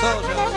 Sağ ol canım.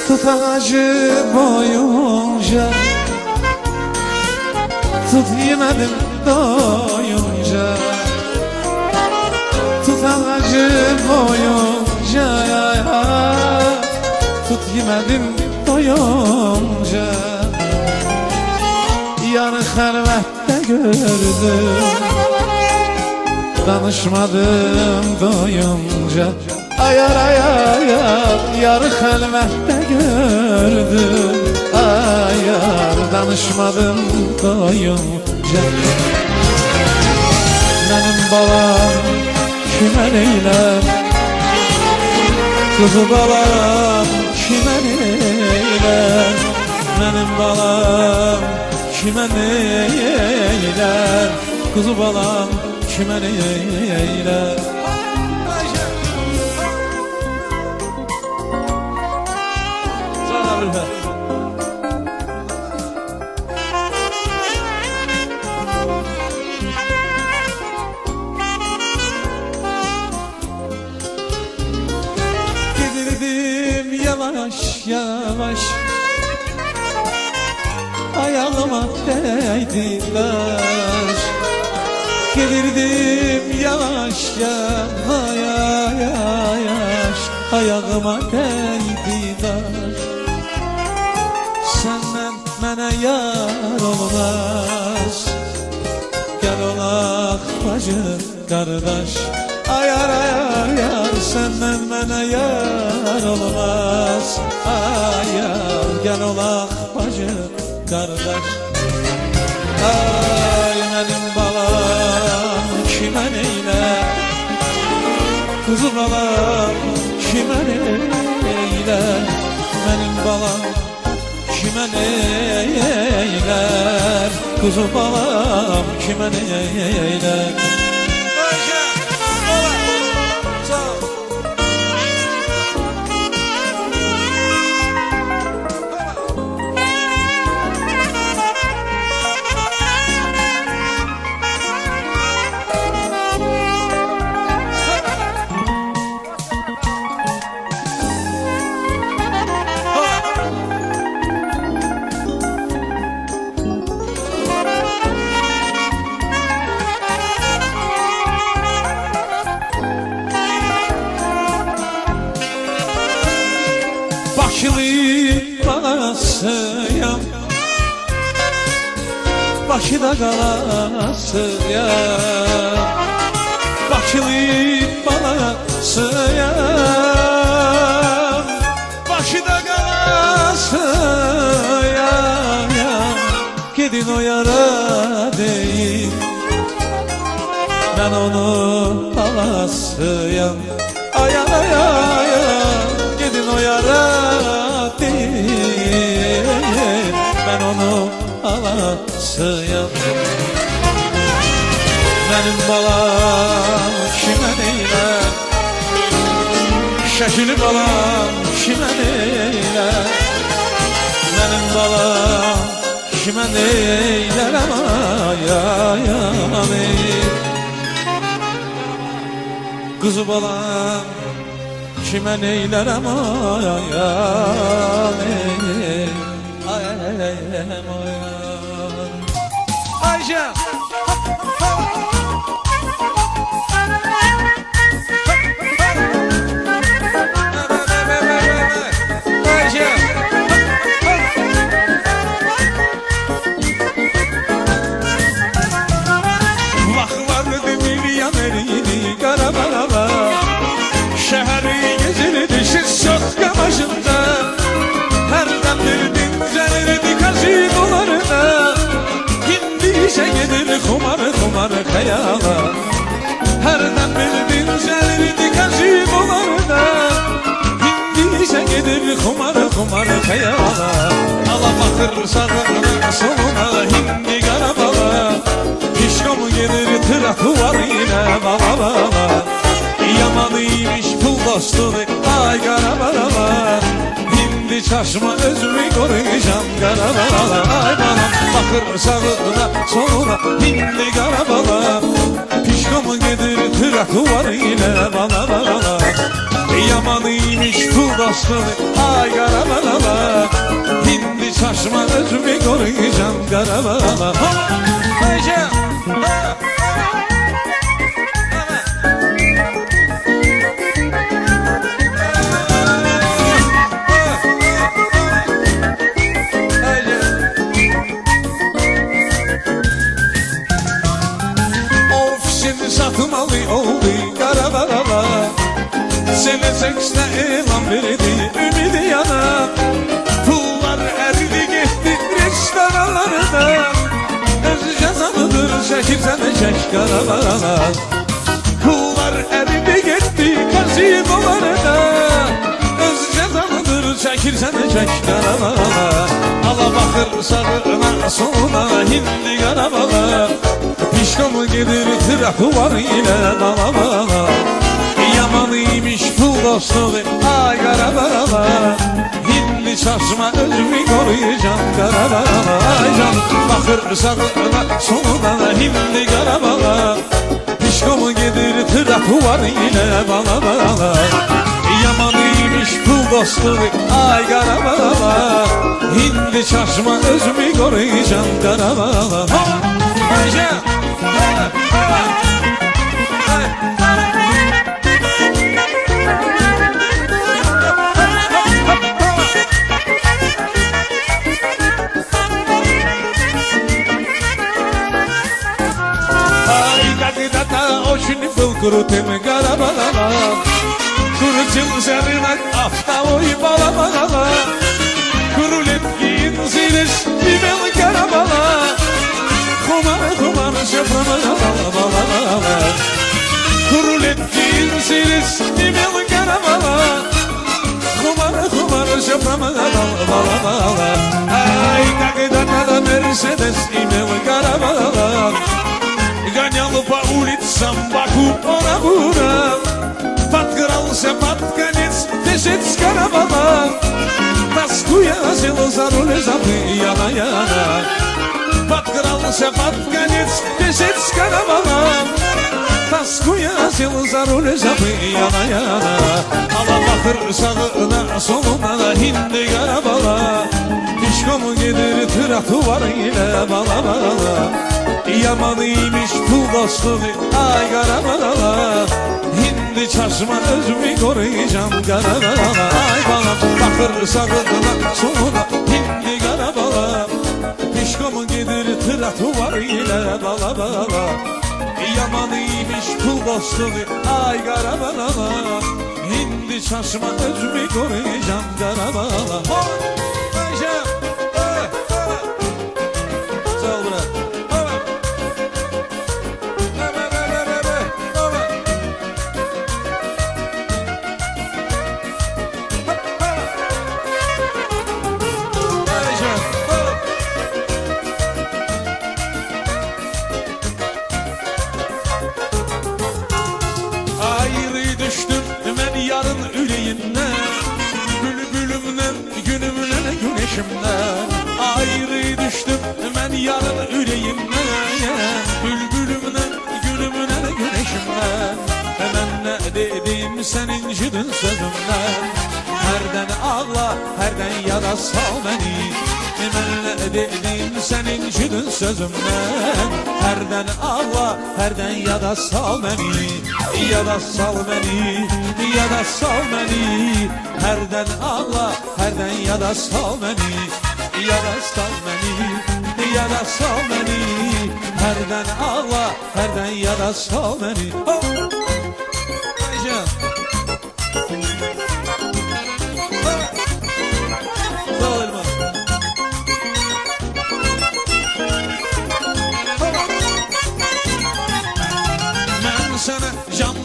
Tut ağacı boyunca, tut yemedim doyunca. Tut ağacı boyunca, tut yemedim doyunca. Yarı xəlvətdə gördüm, danışmadım doyunca. Ayar ayar, yarı xəlvətdə gördüm, ayar, danışmadım doyunca. Mənim balam kimə neylər, qızı balam kimə neylər. Mənim balam kimə neylər, qızı balam kimə neylər. Gidirdim yavaş yavaş, ayağıma değdiler. Gidirdim yavaş yavaş, ayağıma değdiler. Senden mənə yar olmaz, gel olaq bacı qardaş. Ayar ayar, senden mənə yar olmaz, ayar, gel olaq bacı qardaş. Ay mənim balam kimə neylər, kuzu balam kimə neylər. Mənim balam kimə neylər, kuzu balam kimə neylər. Bakılı balasıyam, Bakıda qalasıyam. Bakılı balasıyam, Bakıda qalasıyam. Gedin o yara deyim, ben onu alasıyam. Ayar ayar, gedin o yara deyim, ben onu alasıyam. Benim balam kimə neylər, şəkili balam kimə neylər. Benim balam kimə neylər, ayam kızı balam kimə neylər, ayam Ayşe. başında. Herden bir dincelirdi kazinolarına. Hindi işe gelir kumar kayala. Herden bir dincelirdi kazinolarına. Hindi işe gelir kumar kayala. Ala bakır sağına soluna hindi karabala. Pişkom gelir tırafı var yine bala bala. Yamanıymış pul dostunu ay karabala. Hindi çarşıma özümü koruyacağım karabala. Ay bana bakır sağına soluna hindi karabala. Pişkom gelir tırafı var yine bala bala. Yamanıymış pul dostunu ay karabala. Hindi çarşıma özümü koruyacağım karabala. Ayşe satın oldu karabala. Sene 80'e elan verdi ümidi yana. Pullar eridi gitti restoranlarda. Öz cezanıdır çekirsen çek karabala. Pullar eridi gitti kazinolarda. Öz cezanıdır çekirsen çek karabala. Ala bakır sağına soluna hindi karabala. Pişkom gelir tırafı var yine bala bala. Yamanıymış pul dostu ay karabala. Hindi çarşıma özümü koruyacağım karabala. Ay canım bakır sağına soluna hindi karabala. Pişkom gelir tırafı var yine bala bala. Yamanıymış pul dostu ay karabala. Hindi çarşıma özümü koruyacağım karabala. Ayşe kurutem karabala. Kurutum sevinek afta oy bala bala. Kurulet giyin ziliş bibel karabala. Kumar şeframa bala bala. Kurulet giyin ziliş bibel karabala. Kumar şeframa bala bala. Ay kakidana Mercedes imel karabala. Гонял по улицам Баку, Орабура. Подкрался под конец бежит с каравана. Тоскуя сел за руль яна. Подкрался под конец бежит с каравана. Тоскуя сел за руль яна. Ала bakır sağına soluna hindi karabala. Pişkom gelir tırafı var yine bala bala. Yamanıymış pul dostu ay karabala. Hindi çarşıma özümü koruyacağım karabala. Ay bana bakır sağına soluna hindi karabala. Pişkom gelir tırafı var yine bala bala. Yamanıymış pul dostu ay karabala. Hindi çarşıma özümü koruyacağım karabala. Ayşe sağ ol bırak. Yarın üleyinle bülbülümden günümden güneşimden ayrı düştüm ben yarın üleyinle bülbülümden günümden güneşimden hemen ne dedim senin cidin sözümden herden ağla herden yara sal beni hemen ne dedim senin cidin sözümden herden ağla herden yara sal beni yara sal beni ya da sal beni herden ağla herden ya da sal beni ya da sal beni ya da sal beni herden ağla herden ya da sal beni. Oh! Ayşe. Oh!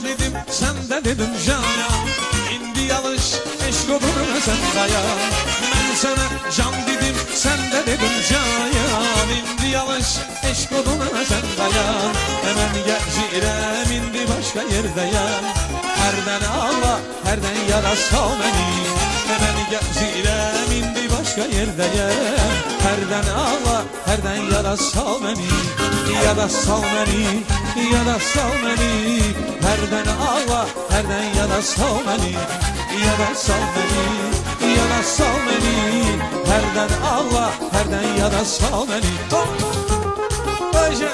dedim, sen de dedin can. İndi yalış eşk oduna sen dayan. Ben sana can dedim, sen de dedin can. İndi yalış eşk oduna sen dayan. Hemen gezirem indi başka yerdeyim. Herden ağla, herden yara sal beni. Hemen gezirem indi başka yerdeyim. Herden ağla, herden yara sal beni. Yara sal beni, yara sal beni. Herden ağla, herden yara sal beni. Yara sal beni, yara sal beni. Herden ağla, herden yara sal beni. Ayşe.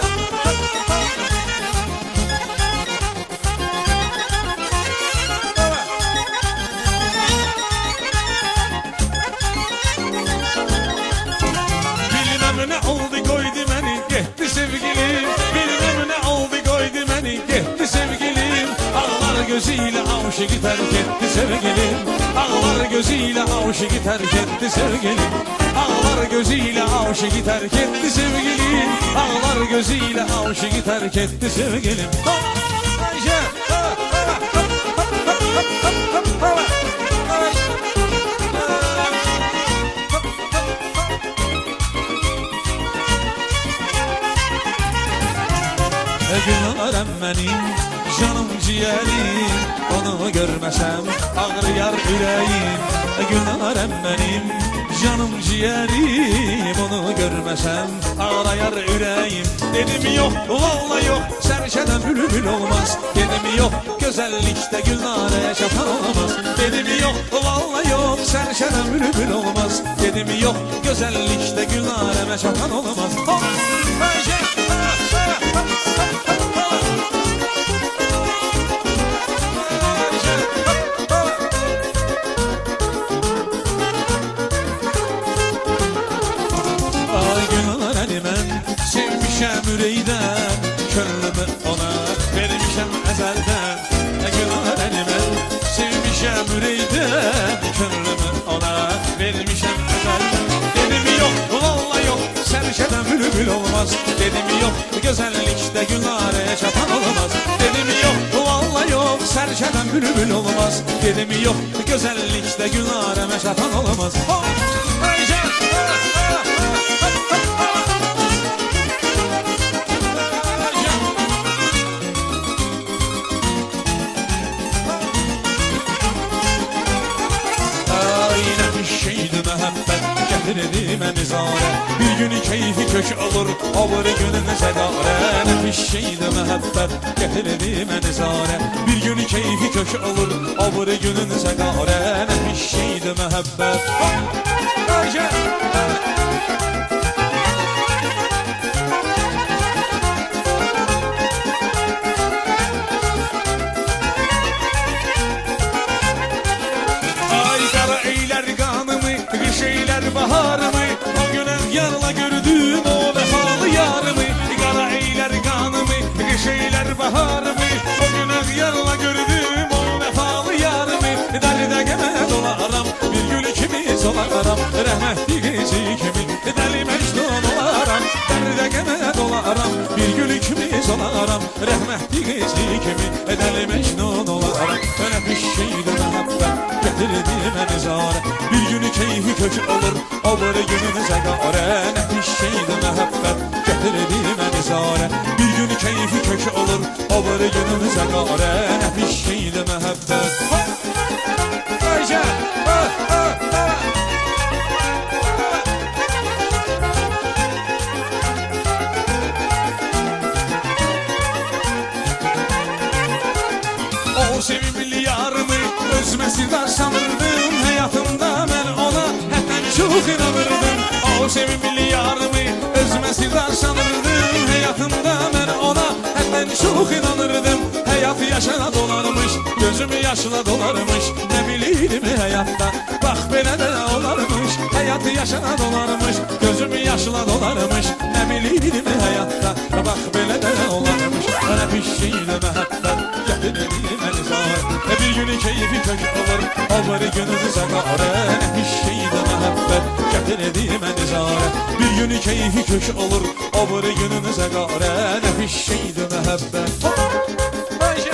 Ne oldu koydu beni gitti sevgilim. Bilmem ne oldu koydu beni gitti sevgilim. Ağlar gözüyle aşığı terk etti sevgilim. Ağlar gözüyle aşığı terk etti sevgilim. Ağlar gözüyle aşığı terk etti sevgilim. Ağlar gözüyle aşığı terk etti sevgilim. Ayşe. Gülarım benim canım ciğerim. Onu görmesem ağrıyar yüreğim. Gülarım benim canım ciğerim. Onu görmesem ağrıyar yüreğim. Dedim yok vallahi yok, serçeden bülbül olmaz. Dedim yok güzellikte Gülnare'ye şafan olamaz. Dedim yok vallahi yok, serçeden bülbül olmaz. Dedim yok güzellikte Gülnare'ye şafan olamaz. Sevmişem üreyden, könlümü ona vermişem ezelden. Günah elime sevmişem üreyden, könlümü ona vermişem ezelden. Dedim yok, vallahi yok, serçeden bülbül olmaz. Dedim yok, güzellikte Gülnare'ye çapan olamaz. Dedim yok, vallahi yok, serçeden bülbül olmaz. Dedim yok, güzellikte Gülnare'ye çapan olamaz. Getirdim nizare, bir gün keyfi kök olur, avır günün sedare. Nefis şeydi mehabbet, getirdim nizare, bir gün keyfi kök olur, avır günün sedare. Nefis şeydi mehabbet. Ayşe. Baharımı, o güne yarla gördüm o vefalı yarımı. Kara eyler kanımı, kış eyler baharımı. O güne yarla gördüm o vefalı yarımı. Derde geme dolarım, bir gül ikimiz olarım. Rahmetli gezi kimi, deli mecnun olarım. Derde geme dolarım, bir gül ikimiz olarım. Rahmetli gezi kimi, deli mecnun olarım. Öyle bir şeydi mehabbet, getirdim nizare. Bir günü keyfi kök olur, olur gününüze gare. Nefis şeydi mehabbet, getirdim nizare. Bir günü keyfi kök olur, olur gününüze gare. Nefis şeydi mehabbet. Ayşe. O sevimli yarımı özüme sırdar sanırdım. Hayatımda ben ona hepten çok inanırdım. O sevimli yarımı özüme sırdar sanırdım. Hayatımda ben ona hepten çok inanırdım. Hayat yaşına dolarmış, gözümü yaşla dolarmış. Ne bileydim hayatta, bak böyle de olarmış. Hayat yaşına dolarmış, gözümü yaşla dolarmış. Ne bileydim hayatta, bak böyle de olarmış. Bana pişiyle mehabbet, getirdim nizare. Bir günü keyfi kök olur, olur gününüze gare. Nefis şeydi mehabbet, getirdim nizare. Bir günü keyfi kök olur, olur gününüze gare. Nefis şeydi mehabbet. Ayşe.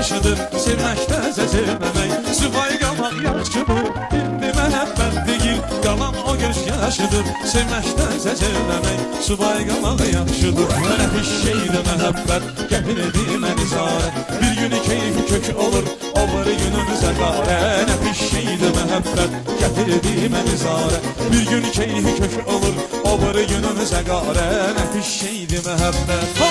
yaşıdır sevməkdəsə sevməmək Subay qalmaq yaxşıdır indi məhəbbət deyil Qalan o göz yaşıdır sevməkdəsə sevməmək Subay qalmaq yaxşıdır Mənə bir şeydir məhəbbət gətirdi məni zarət Bir günü keyfi kök olur o bir günümüzə qarə Nə bir şeydir məhəbbət gətirdi məni zarət Bir gün keyfi kök olur o bir günümüzə qarə Nə bir şeydir məhəbbət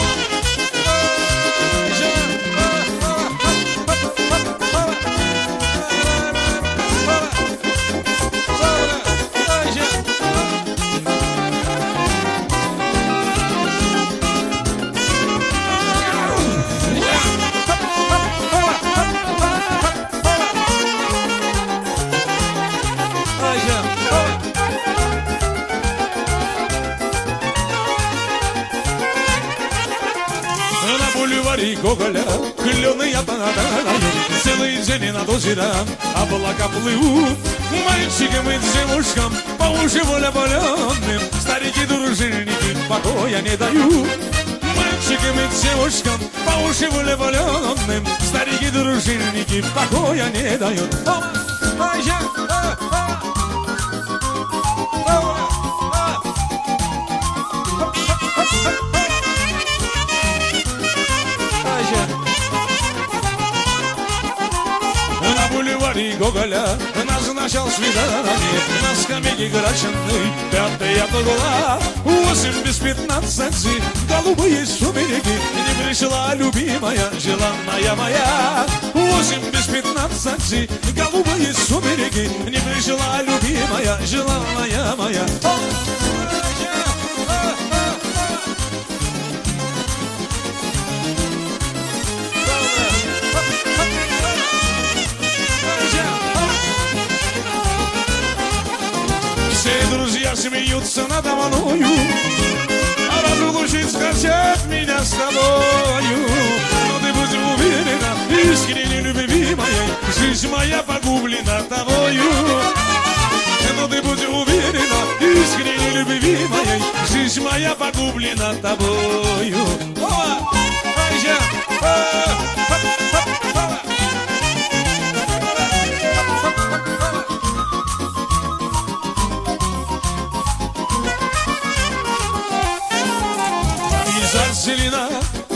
Гоголя, клёны падают, целый день над озером облака плывут. Мальчикам и девушкам по уши волеволенным старики дружинники покоя не дают. Мальчикам и девушкам по уши волеволенным старики дружинники покоя не дают. Гоголя назначал свидание на скамейке Грачиной 5 года 8 без 15 голубые сумерки не пришла любимая желанная моя 8 без 15 голубые сумерки не пришла любимая желанная моя Друзья смеются надо мною, а разлучить хотят меня с тобою. Но ты будь уверена, искренне любимая, жизнь моя погублена тобою. Но ты будь уверена, искренне любимая, жизнь моя погублена тобою.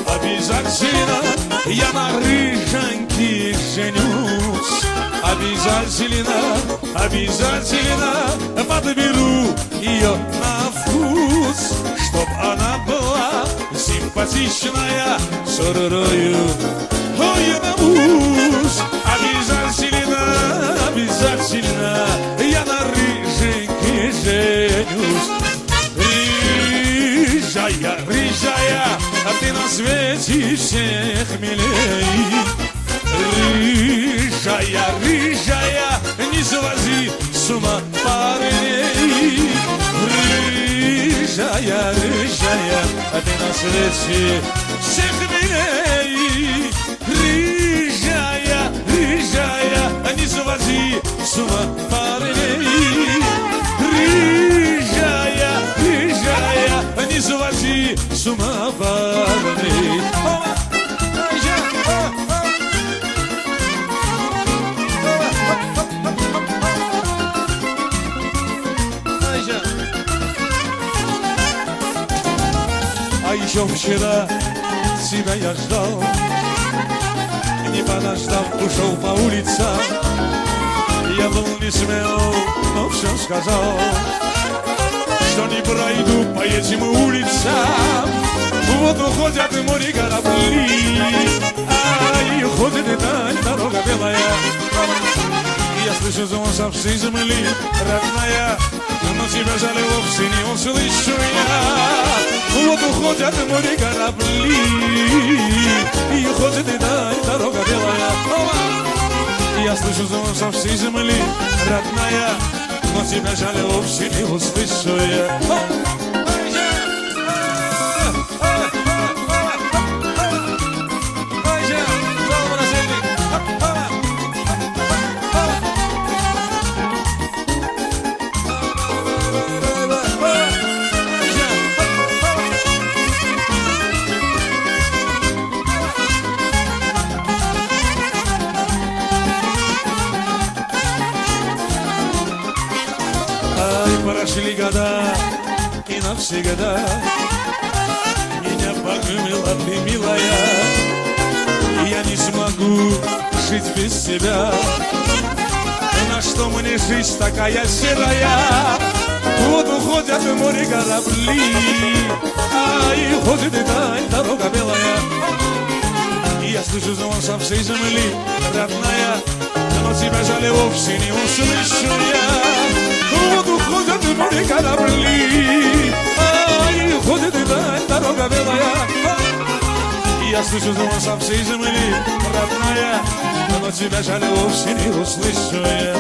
Обязательно я на рыженьке женюсь. Обязательно подберу ее на вкус, чтоб она была симпатичная, суророю. Ой, я намусь. Обязательно я на рыженьке женюсь. Рыжая, а ты на свете всех милей. Рыжая, не свози с ума парней. Рыжая, а ты на свете всех милей. Рыжая, не свози с ума парней. Рыжая, не свози с ума парней. А еще вчера тебя я ждал, не подождав, ушел по улицам. Я был не смел, но все сказал, что не пройду по этим улицам. Вот уходят в море корабли, и уходит и даль дорога белая. Я слышу звон со всей земли, родная, но тебя жаль вовсе не услышу я. Вот уходят в море корабли, и уходит и даль дорога белая. Я слышу звон со всей земли, родная, но тебя жаль вовсе не услышу я. Прошли года, и навсегда. И не погубила ты, милая. Я не смогу жить без тебя. На что мне жизнь такая серая? Вот уходят в море корабли, и уходит и тает дорога белая. И я слышу звон со всей земли, родная, но тебя жаль вовсе не услышу я. Вот уходят в море корабли, и уходит и тает дорога белая. И я слышу звон со всей земли, родная, но тебя жаль вовсе не услышу я.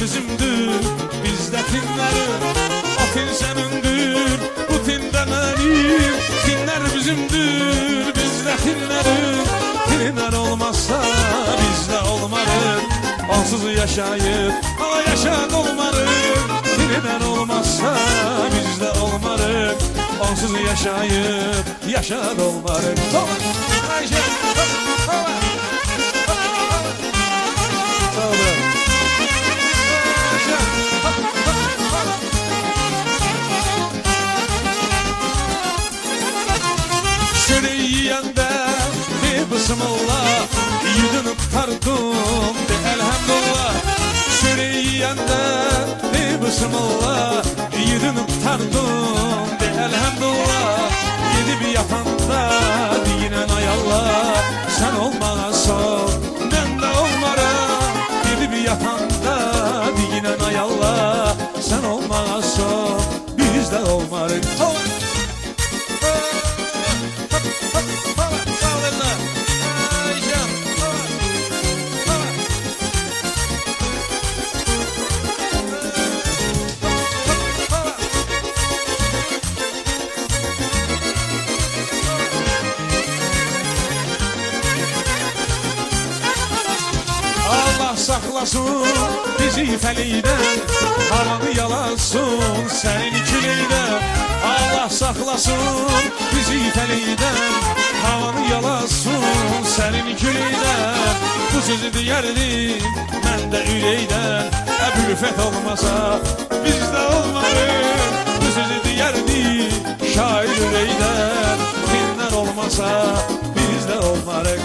Bizimdir, bizde tinleri. O tin senindir, bu tin de benim. Tinler bizimdir, bizde tinleri. Tinler olmazsa bizde olmarız. Onsuz yaşayıp ama yaşat olmarız. Tinler olmazsa bizde olmarız. Onsuz yaşayıp yaşat olmarız. Ayşe, sağ olun. Yiyende bir bismillah, yudunub tardım de elhamdülillah. Şöyle yiyende bir bismillah, yudunub tardım de elhamdülillah. Yedip yatanda diyinen ay Allah, sen olmazsan ben de olmaram. Yedip yatanda diyinen ay Allah, sen olmazsan biz de olmarız. Allah saklasın bizi feliden, haranı yalasın senin ikiliden. Allah saklasın bizi feliden, havanı yalasın senin ikiliden. Bu sözü diyerdim ben de üreyden, Ülfet olmasa bizde olmarız. Bu sözü diyerdim şair üreyden, dinler olmasa bizde olmarız.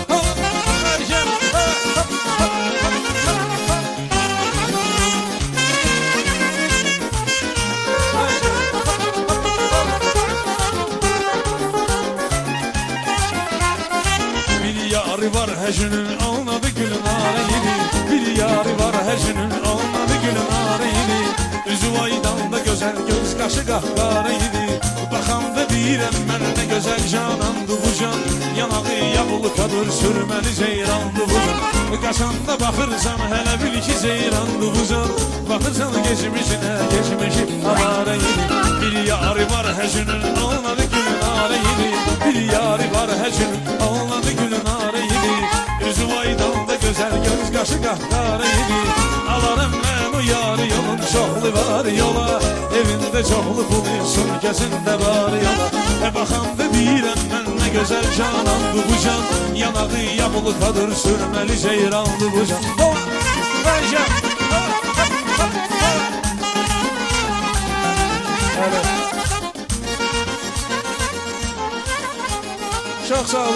Yarı var hecinin anladı gülün arayını. Bir yarı var hecinin anladı gülün arayını. Üzü aydan da güzel göz kaşı kahkaraydı. Baxanda deyirəm mən nə gözəl canandı bu can. Yanağı yavulkadır sürməli ceyrandı bu can. Qaçanda baxırsan hələ bil ki ceyrandı bu can. Baxırsan geçmişinə geçmişi avaraydı. Bir yarı var hecinin anladı gülün arayını. Bir yarı var hecinin anladı gülün arayını. Üzü aydan da gözəl göz qaşı kahkaraydı. Alarım mən o yarı yolun çoxlu var yola. Evində çoxlu bulursun gözündə var yola. Baxanda deyirəm mən nə gözəl canandı bu can. Yanağı yavulkadır sürməli ceyrandı bu can. Çok sağ olun.